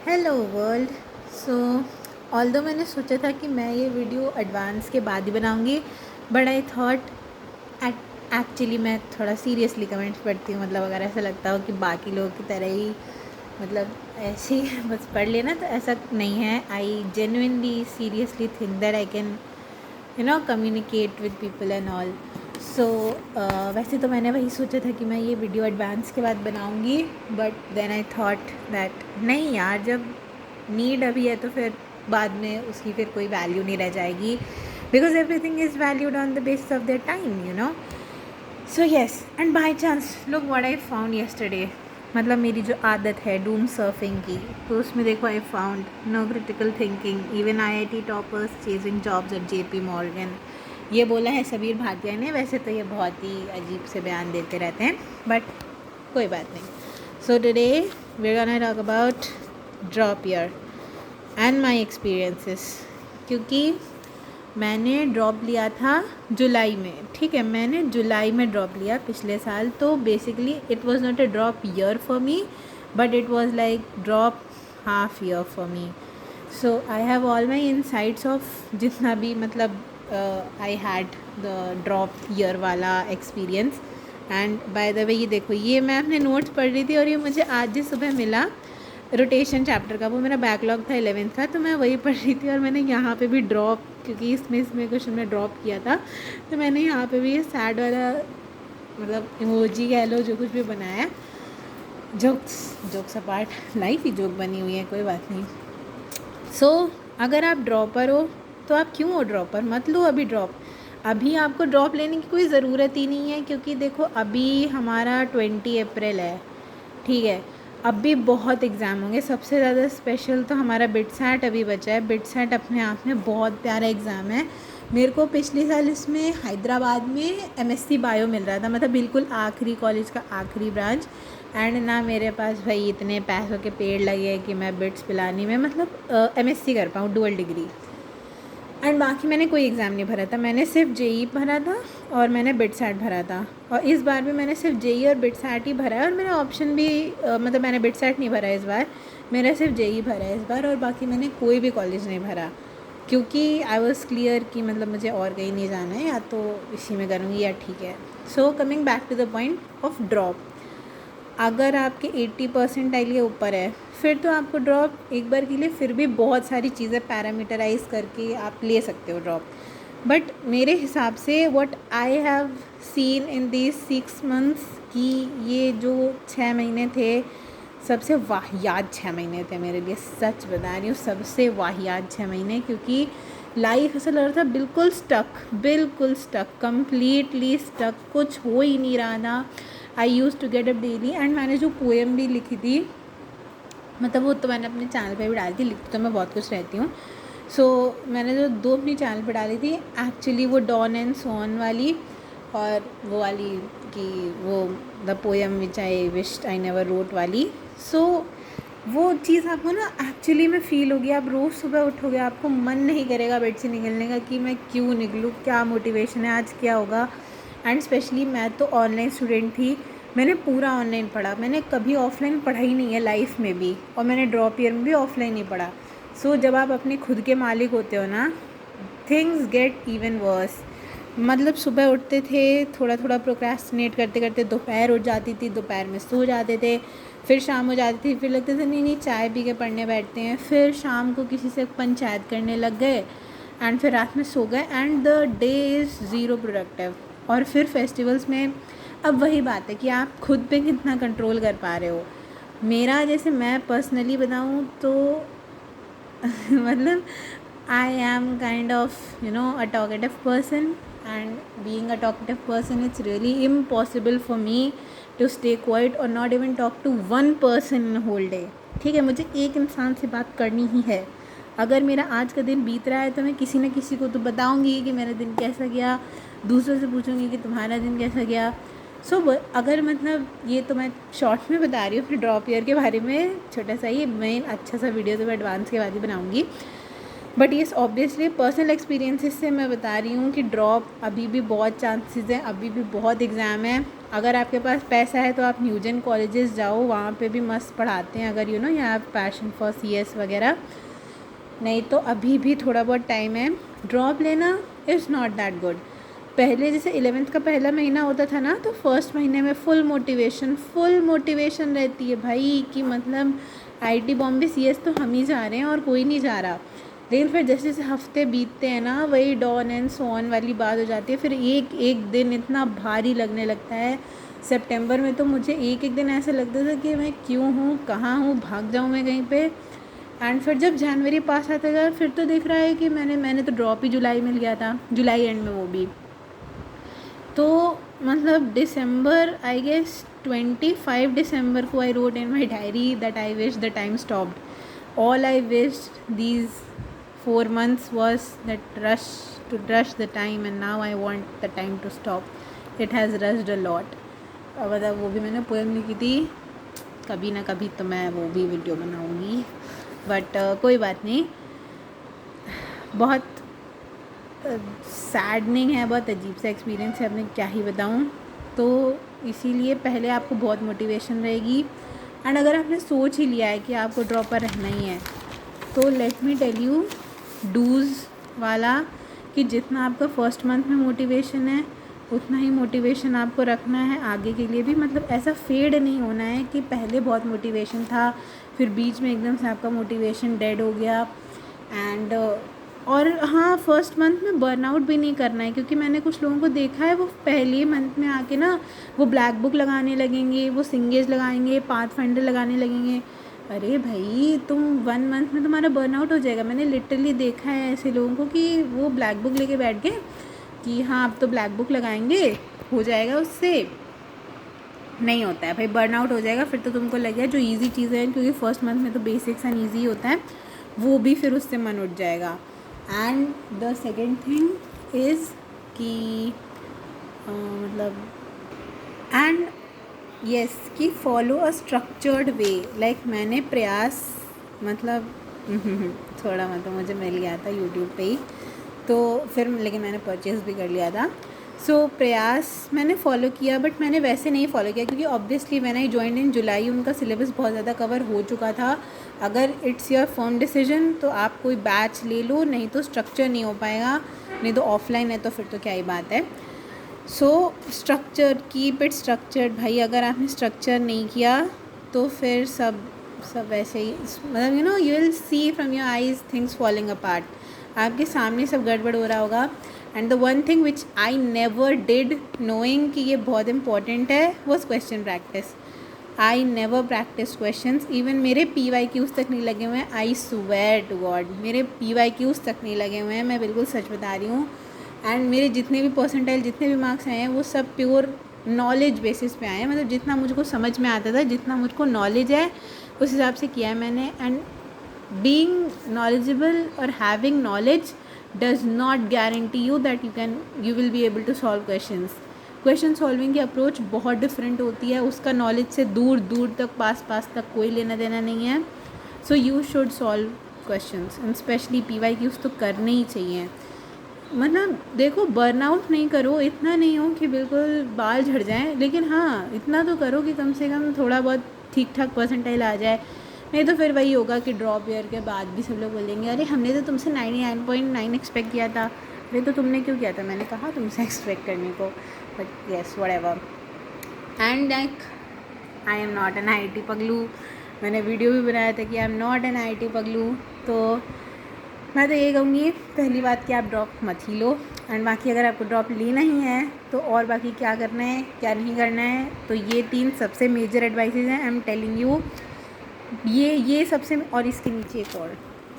Hello world. सो although मैंने सोचा था कि मैं ये वीडियो एडवांस के बाद ही बनाऊंगी, बट आई थॉट एक्चुअली मैं थोड़ा सीरियसली कमेंट्स पढ़ती हूँ, मतलब अगर ऐसा लगता हो कि बाकी लोगों की तरह ही मतलब ऐसे ही बस पढ़ लेना, तो ऐसा नहीं है। I genuinely seriously think that I can communicate with people and all. So वैसे तो मैंने वही सोचा था कि मैं ये वीडियो एडवांस के बाद बनाऊंगी, but then I thought that नहीं यार, जब नीड अभी है तो फिर बाद में उसकी फिर कोई वैल्यू नहीं रह जाएगी, because everything is valued on the basis of their time. So yes, and by chance look what I found yesterday. मतलब मेरी जो आदत है डूम सर्फिंग की, तो उसमें देखो I found no critical thinking even IIT toppers chasing jobs at JP Morgan. ये बोला है सबीर भाटिया ने। वैसे तो ये बहुत ही अजीब से बयान देते रहते हैं, बट कोई बात नहीं। So today we are gonna talk about drop year and my experiences. क्योंकि मैंने ड्रॉप लिया था जुलाई में, ठीक है, मैंने जुलाई में ड्रॉप लिया पिछले साल। तो basically it was not a drop year for me, but it was like drop half year for me. So I have all my insights of जितना भी मतलब I had the drop year वाला experience. And by the way ये देखो, ये मैं अपने notes पढ़ रही थी और ये मुझे आज ही सुबह मिला रोटेशन चैप्टर का। वो मेरा बैकलॉग था 11th का, तो मैं वही पढ़ रही थी और मैंने यहाँ पे भी ड्रॉप, क्योंकि इसमें क्वेश्चन में ड्रॉप किया था, तो मैंने यहाँ पे भी ये सैड वाला मतलब इमोजी कह लो, जो कुछ भी बनाया। जोक्स अपार्ट, लाइफ ही जोक बनी हुई है, कोई बात नहीं। सो अगर आप ड्रॉपर हो तो आप क्यों हो ड्रॉपर? मत लो अभी ड्रॉप। अभी आपको ड्रॉप लेने की कोई ज़रूरत ही नहीं है, क्योंकि देखो अभी हमारा 20 अप्रैल है, ठीक है। अब भी बहुत एग्ज़ाम होंगे। सबसे ज़्यादा स्पेशल तो हमारा बिटसैट अभी बचा है। बिटसैट अपने आप में बहुत प्यारा एग्ज़ाम है। मेरे को पिछले साल इसमें हैदराबाद में MSc बायो मिल रहा था, मतलब बिल्कुल आखिरी कॉलेज का आखिरी ब्रांच। एंड ना मेरे पास भाई इतने पैसों के पेड़ लगे हैं कि मैं बिट्स पिलानी में मतलब MSc कर पाऊँ डुअल डिग्री। एंड बाकी मैंने कोई एग्ज़ाम नहीं भरा था, मैंने सिर्फ JEE भरा था और मैंने बिटसैट भरा था। और इस बार भी मैंने सिर्फ JEE और बिटसैट ही भरा है, और मेरा ऑप्शन भी मतलब मैंने बिटसैट नहीं भरा इस बार, मेरा सिर्फ JEE भरा है इस बार। और बाकी मैंने कोई भी कॉलेज नहीं भरा, क्योंकि आई वॉज क्लियर कि मतलब मुझे और कहीं नहीं जाना है, या तो इसी में करूँगी या ठीक है। So coming back to the point of drop, अगर आपके 80 परसेंटाइल के ऊपर है, फिर तो आपको ड्रॉप एक बार के लिए फिर भी बहुत सारी चीज़ें पैरामीटराइज करके आप ले सकते हो ड्रॉप। बट मेरे हिसाब से what I have seen in these 6 months, कि ये जो 6 महीने थे सबसे वाहियात 6 महीने थे मेरे लिए। सच बता रही हूँ, सबसे वाहियात 6 महीने, क्योंकि लाइफ ऐसा लग रहा था बिल्कुल स्टक, कम्प्लीटली स्टक, कुछ हो ही नहीं रहा था। I use to get up daily. And मैंने जो पोएम भी लिखी थी, मतलब वो तो मैंने अपने चैनल पे भी डाली थी, लिखती तो मैं बहुत कुछ रहती हूँ। सो मैंने जो 2 अपनी चैनल पे डाली थी, एक्चुअली वो डॉन एंड सॉन वाली और वो वाली कि वो the poem which I wished I never wrote वाली। सो वो चीज़ आपको ना एक्चुअली में फ़ील होगी। आप रोज़ सुबह उठोगे, आपको मन नहीं करेगा बेड से निकलने का कि मैं क्यों निकलूँ, क्या मोटिवेशन है, आज क्या होगा। एंड स्पेशली मैं तो ऑनलाइन स्टूडेंट थी, मैंने पूरा ऑनलाइन पढ़ा, मैंने कभी ऑफलाइन पढ़ा ही नहीं है लाइफ में भी, और मैंने ड्रॉप ईयर में भी ऑफलाइन ही पढ़ा। सो जब आप अपने खुद के मालिक होते हो ना, थिंग्स गेट इवन वर्स। मतलब सुबह उठते थे, थोड़ा थोड़ा प्रोक्रेस्टिनेट करते करते दोपहर उठ जाती थी, दोपहर में सो जाते थे, फिर शाम हो जाती थी, फिर लगते थे नहीं चाय पी के पढ़ने बैठते हैं, फिर शाम को किसी से पंचायत करने लग गए, एंड फिर रात में सो गए, and the day is zero productive. और फिर फेस्टिवल्स में अब वही बात है कि आप खुद पे कितना कंट्रोल कर पा रहे हो। मेरा जैसे मैं पर्सनली बताऊँ तो मतलब I am kind of a talkative person, and being a talkative person, it's really impossible for me to stay quiet or not even talk to one person in a whole day। ठीक है, मुझे एक इंसान से बात करनी ही है। अगर मेरा आज का दिन बीत रहा है तो मैं किसी न किसी को तो बताऊंगी कि मेरा दिन कैसा गया, दूसरों से पूछूंगी कि तुम्हारा दिन कैसा गया। सो अगर मतलब ये तो मैं शॉर्ट में बता रही हूँ, फिर ड्रॉप ईयर के बारे में छोटा सा ही, मैं अच्छा सा वीडियो तो मैं एडवांस के बाद ही बनाऊँगी। बट ये ऑब्वियसली पर्सनल एक्सपीरियंसेस से मैं बता रही हूँ कि ड्रॉप अभी भी बहुत चांसेस हैं, अभी भी बहुत एग्ज़ाम है। अगर आपके पास पैसा है तो आप न्यूजन कॉलेजेस जाओ, वहाँ पे भी मस्त पढ़ाते हैं, अगर you know you have passion for CS वगैरह। नहीं तो अभी भी थोड़ा बहुत टाइम है। ड्रॉप लेना इज़ नॉट दैट गुड। पहले जैसे 11th का पहला महीना होता था ना, तो फर्स्ट महीने में फुल मोटिवेशन रहती है भाई कि मतलब IT बॉम्बे CS तो हम ही जा रहे हैं और कोई नहीं जा रहा। लेकिन फिर जैसे जैसे हफ्ते बीतते हैं ना, वही डॉन एंड सॉन वाली बात हो जाती है। फिर एक एक दिन इतना भारी लगने लगता है। सितंबर में तो मुझे एक एक दिन ऐसा लगता था कि मैं क्यों हूँ, कहाँ हूँ, भाग जाऊँ मैं कहीं पे। एंड फिर जब जनवरी पास आता था, फिर तो दिख रहा है कि मैंने तो ड्रॉप ही जुलाई में लिया था, जुलाई एंड में वो भी। तो मतलब दिसंबर आई गेस 25 दिसंबर को I wrote in my diary that I wish the time stopped. All I wish these 4 months was that rush the time, and now I want the time to stop. It has rushed a lot. मतलब वो भी मैंने poem लिखी थी, कभी ना कभी तो मैं वो भी वीडियो बनाऊंगी, बट कोई बात नहीं। बहुत सैडनिंग है, बहुत अजीब सा एक्सपीरियंस है, अपने क्या ही बताऊँ। तो इसीलिए पहले आपको बहुत मोटिवेशन रहेगी। एंड अगर आपने सोच ही लिया है कि आपको ड्रॉपर रहना ही है, तो let me tell you dos वाला कि जितना आपका फर्स्ट मंथ में मोटिवेशन है, उतना ही मोटिवेशन आपको रखना है आगे के लिए भी। मतलब ऐसा फेड नहीं होना है कि पहले बहुत मोटिवेशन था, फिर बीच में एकदम से आपका मोटिवेशन डेड हो गया। एंड और हाँ, फर्स्ट मंथ में बर्नआउट भी नहीं करना है, क्योंकि मैंने कुछ लोगों को देखा है वो पहले मंथ में आके ना वो ब्लैक बुक लगाने लगेंगे, वो सिंगेज लगाएंगे, पाथफाइंडर लगाने लगेंगे। अरे भाई, तुम 1 मंथ में तुम्हारा बर्नआउट हो जाएगा। मैंने लिटरली देखा है ऐसे लोगों को कि वो ब्लैक बुक लेके बैठ गए कि हाँ अब तो ब्लैक बुक लगाएंगे, हो जाएगा उससे। नहीं होता है भाई, बर्नआउट हो जाएगा। फिर तो तुमको लगेगा जो ईजी चीज़ें हैं, क्योंकि फर्स्ट मंथ में तो बेसिक्स एंड ईजी होता है, वो भी फिर उससे मन उठ जाएगा। And the second thing is कि मतलब एंड यस कि follow a structured way. Like मैंने प्रयास मतलब थोड़ा मतलब मुझे मिल गया था यूट्यूब पे ही, तो फिर लेकिन मैंने परचेज़ भी कर लिया था। सो प्रयास मैंने फ़ॉलो किया, बट मैंने वैसे नहीं फ़ॉलो किया, क्योंकि obviously when I joined in July उनका सिलेबस बहुत ज़्यादा कवर हो चुका था। अगर इट्स योर फर्म डिसीजन तो आप कोई बैच ले लो, नहीं तो स्ट्रक्चर नहीं हो पाएगा, नहीं तो ऑफलाइन है तो फिर तो क्या ही बात है। So structure, keep it structured भाई। अगर आपने स्ट्रक्चर नहीं किया तो फिर सब वैसे ही, मतलब you know you will see from your eyes things falling apart. आपके सामने सब गड़बड़ हो रहा होगा। And the one thing which I never did, knowing कि ये बहुत इंपॉर्टेंट है, was question practice. I never practice questions. Even मेरे PYQs तक नहीं लगे हुए हैं। आई स्वेयर टू गॉड, मेरे PYQs तक नहीं लगे हुए हैं, मैं बिल्कुल सच बता रही हूँ। एंड मेरे जितने भी परसेंटाइल, जितने भी मार्क्स आए हैं, वो सब प्योर नॉलेज बेसिस पे आए हैं। मतलब जितना मुझको समझ में आता था, जितना मुझको नॉलेज है, उस हिसाब से किया है मैंने। एंड बीइंग नॉलेजेबल और having knowledge does not guarantee you that you will be able to solve questions. Question solving की अप्रोच बहुत डिफरेंट होती है, उसका नॉलेज से दूर दूर तक, पास तक कोई लेना देना नहीं है। So you should solve questions, and specially PYQs तो करने ही चाहिए। मतलब देखो, बर्नआउट नहीं करो, इतना नहीं हो कि बिल्कुल बाल झड़ जाएं, लेकिन हाँ इतना तो करो कि कम से कम थोड़ा बहुत ठीक ठाक परसेंटाइल आ जाए। नहीं तो फिर वही होगा कि ड्रॉप ईयर के बाद भी सब लोग बोलेंगे अरे हमने तो तुमसे 99.9 एक्सपेक्ट किया था। अरे तो तुमने क्यों किया था, मैंने कहा तुमसे एक्सपेक्ट करने को। But yes whatever. And like I am not an IT पगलू। मैंने वीडियो भी बनाया था कि I am not an IT पगलू। तो मैं तो ये कहूँगी, पहली बात कि आप ड्रॉप मत ही लो। एंड बाकी अगर आपको ड्रॉप लेना ही है तो और बाकी क्या करना है क्या नहीं करना है, तो ये 3 सबसे मेजर एडवाइसेज हैं। आई एम टेलिंग यू, ये सबसे, और इसके नीचे एक और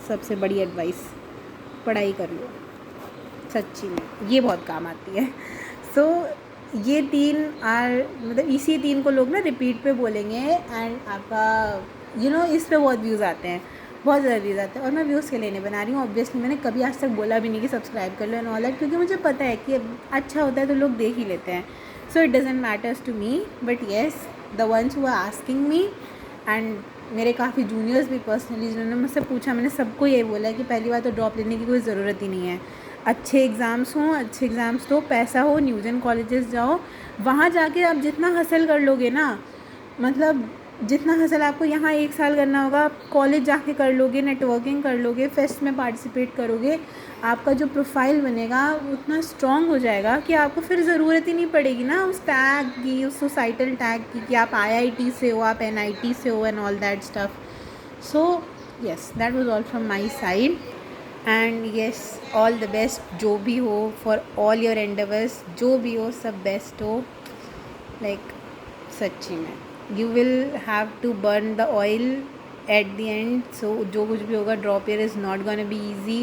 सबसे बड़ी एडवाइस, पढ़ाई कर लो। सच्ची में ये बहुत काम आती है। सो ये 3 मतलब इसी 3 को लोग ना रिपीट पे बोलेंगे। एंड आपका इस पे बहुत व्यूज़ आते हैं, बहुत ज़्यादा व्यूज़ आते हैं। और मैं व्यूज़ के लिए नहीं बना रही हूँ, ऑब्वियसली मैंने कभी आज तक बोला भी नहीं कि सब्सक्राइब कर लो एंड ऑल दैट, क्योंकि मुझे पता है कि अच्छा होता है तो लोग देख ही लेते हैं। So it doesn't matters to me, but yes the ones who are asking me and मेरे काफ़ी जूनियर्स भी पर्सनली जिन्होंने मुझसे पूछा, मैंने सबको ये बोला है कि पहली बार तो ड्रॉप लेने की कोई ज़रूरत ही नहीं है। अच्छे एग्ज़ाम्स हों, अच्छे एग्ज़ाम्स दो, पैसा हो, न्यूजन कॉलेजेस जाओ, वहाँ जाके आप जितना हासिल कर लोगे ना, मतलब जितना हसल आपको यहाँ 1 साल करना होगा, आप कॉलेज जाके कर लोगे, नेटवर्किंग कर लोगे, फेस्ट में पार्टिसिपेट करोगे, आपका जो प्रोफाइल बनेगा उतना स्ट्रॉन्ग हो जाएगा कि आपको फिर ज़रूरत ही नहीं पड़ेगी ना उस टैग की, उस सोसाइटल टैग की कि आप IIT से हो, आप NIT से हो and all that stuff. So yes, that was all from my side and yes, all the best जो भी हो फॉर ऑल योर एंडेवर्स, जो भी हो सब बेस्ट हो। लाइक सच्ची में you will have to burn the oil at the end. So जो कुछ भी होगा, drop year is not gonna be easy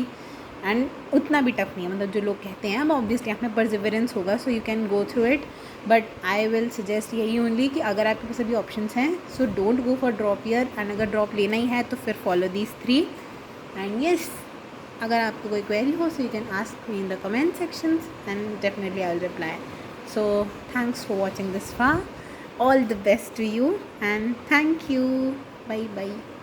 and उतना भी टफ नहीं है, मतलब जो लोग कहते हैं, अब ऑब्वियसली आप में परसिवरेंस होगा, so you can go through it. But I will suggest यही ओनली कि अगर आपके पास अभी ऑप्शंस हैं, so don't go for drop year, and अगर ड्रॉप लेना ही है तो फिर फॉलो दीज 3। एंड येस, अगर आपको कोई क्वेरी हो, so you can ask me in the comment sections and definitely I will reply. So thanks for watching this far. All the best to you and thank you. Bye bye.